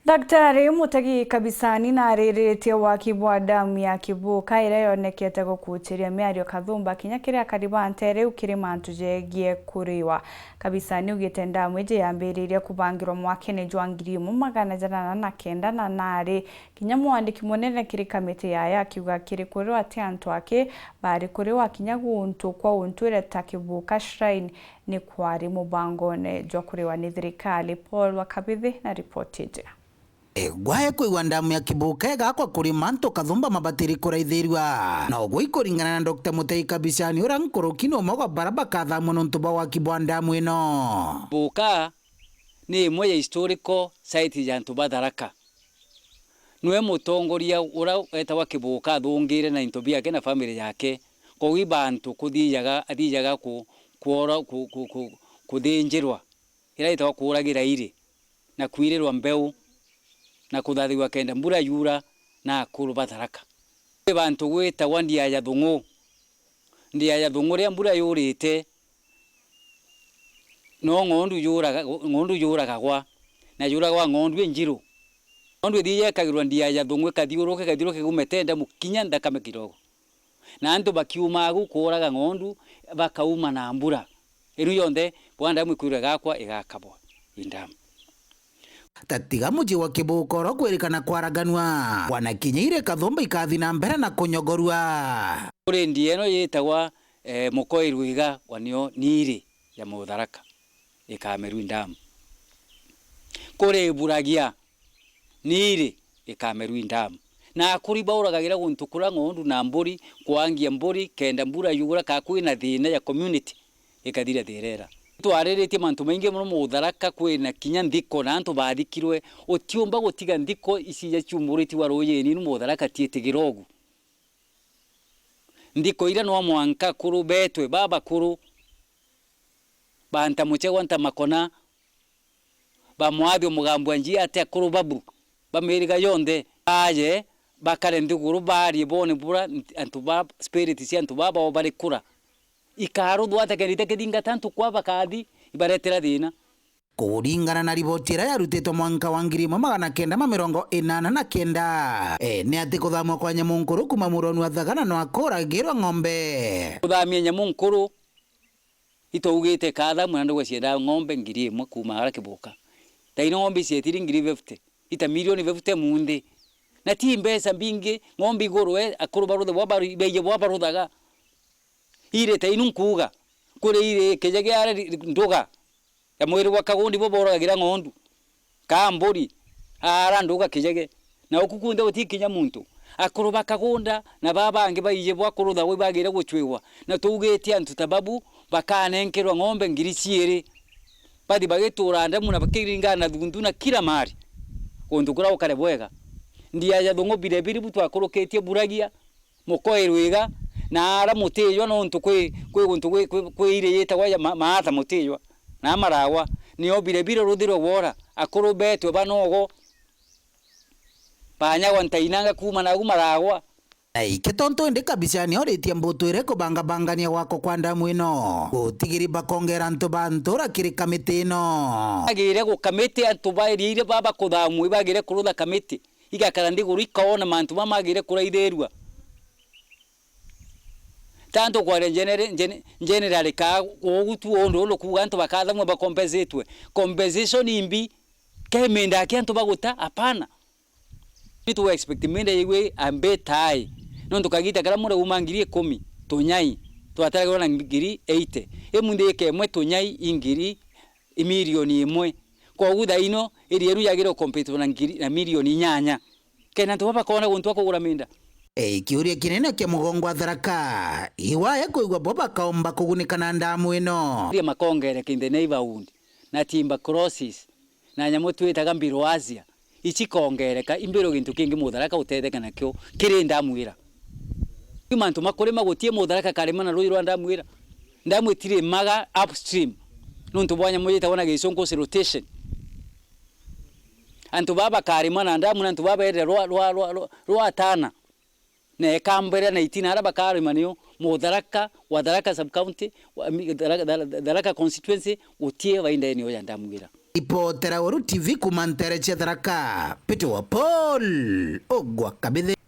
Daktari Mutagi Kabisani na arĩrĩtie waki wa damu ya Kivuka ĩrĩa yonekete gũkũtĩria mĩario Kathumba kinya kĩrĩa karibante rĩu kĩrĩ mantu jegie kuriwa. Kabisani ugĩte damu ĩngĩ yambĩrĩirie kubangĩrwo mwaka-inĩ jwa 1909 na narĩ kinya mwandĩki mũnene kĩrĩ kamĩtĩ yaya akiuga kĩrĩ kuriwa atĩ antu ake barĩ kuriwa kinya guntu kwa untu ta Kivuka Shrine ni kwari mubangone jwa kuriwa ni thirikali. Paul Wakabithi na ripoti ĩngĩ. Gwae kuigwa damu ya Kivuka igakwa kuri mantu Kathumba mabatiri kuraithirwa na ogwo ikuringana na Dr. Mutagi Kabisani ura nkurukino umwe baraba kathamwo nontu bwa waki bwa damu ino. Kivuka ni imwe ya historical site ya ntu Tharaka. Niwe mutongoria ura etagwa Kivuka athungire na into biake na family yake kowi bantu athijaga kuora kuthinjirwa ira etagwa kuragira ire na kwirirwa mbeu na kuthathiwa kenda mbura yura na akuru Tharaka. Bantu gwetagwa Ndiaya Thung'u ria mbura yurite no ng'ondu yuragagwa na yuragwa ng'ondu enjiru. Ng'ondu ithie yekagirwa Ndiaya Thung'u ikathiuruke gumetenda mukinya ndakame kidogo na antu bakiumagu kuraga ng'ondu bakauma na mbura iru yonthe bwanda mwikwira gakwa igakabwa indamu. Tatiga muji wa Kivuka oro kwerikana kwaraganwa wanakinyire Kathumba ikathi na mbere na kunyogorua. Kuri ndie no yetagwa Mukoirwo iga wanio niri ya Mutharaka ikameru indamu. Kuri Buragia niri ikameru indamu. Na kuri bauragagira guntu kura ng'ondu na mburi kwangia mburi kenda mbura yugura kakwi na thina ya community ikathira thirera. Twarĩrĩtie mantu maingi muno Mutharaka kwina kinya ndiko na antu bathikirwe utiumba gutiga ndiko isi ciumuriti wa rũyeni no Mutharaka tietigĩra ogu. Ndiko ira no mwanka kuru betwe baba kuru banta muchegwa nta makona bamwathio mugambwa njia ate kuru babu bameriga yonde aje bakare ndiguru bari bone bura antu ba spirit cia antu baba bari kura ikaru dwata kerite kedinga tantu kwa bakathi ibaretera thina. Kuringana na riboti ira yarutitwo mwanka wa 1989 ni ati kuthamwo kwa nyamunkuru kuma muronu wa Thagana no akoragirwa ng'ombe. Kuthamia nyamunkuru itougite kathamwo na ndogwe cienda ng'ombe 1,000 kuma ara Kivuka. Taino ng'ombe cietiri 50 ita milioni 50 mundi na ti mbesa mbingi ng'ombe igorwe akuru baruthe bwa beje bwa baruthaga ire tainu nkuga kuri ire kejege ara nduga ya mwiri wa Kagundi bo boragira ng'ondu ka mburi ara nduga kejege na okukunde utikinya muntu akuru bakagunda na babange bayije bwa kurutha we bagira guchwewa na tugetie antu tababu bakanenkerwa ng'ombe 200 badi bagetura ndamu na bakiringa na thundu na kila mari kundu kura ukare bwega Ndiaya Thung'u birebiri butu akuruketie Buragia Mukoirwo iga na ara mutijwa no ntu kwi ire yetagwa ya maatha mutijwa na marawa niyo birebire ruthiro wora akuru betwe banogo banyagwa ntainanga kuma na marawa. Kitonto ndi Kabisani oritie mbutu ire kubangabangania gwako kwa damu ino gutigiri bakongera antu bantura kiri kamiti ino agire go kamiti antu bairire baba kuthamwe bagire kurutha kamiti igakara ndiguru ikaona mantu mamagire kuraitherwa tanto kwa general ka ogutu ondo lo kuga antu bakathamwe bakompensatwe compensation imbi kemenda yake antu baguta hapana nitu expect menda yewe ambe tai nondo kagita kala mura umangirie 10 tonyai twataraga na ngiri 80 emunde kemwe tonyai ingiri milioni 1 kwa gutha ino iriru yagiro compete na ngiri na milioni 8 kena antu babakona guntu akugura menda. Kiuria kinene kia mugongo wa Tharaka iwaya kuigwa boba kaomba kugunika na damu ino ria makongere kinde neighborhood na timber crosses na nyamu twitaga mbiro Asia ichi kongereka imbiro gintu kingi Mutharaka utetheka nakyo kiri damu ira imantu makore magutie Mutharaka karema na ruirwa damu ira damu itire maga upstream nuntu bwanya muyita wana gisonko rotation antu baba karema na damu na ntu baba ere roa tana ne kambere na itina ara bakari manio Mutharaka wa Tharaka sub county Tharaka constituency utie wainda eneo ya damu ira. Ipotera Oru TV kuma Ntere cia Tharaka Peter wa Paul Ogwa Kabithe.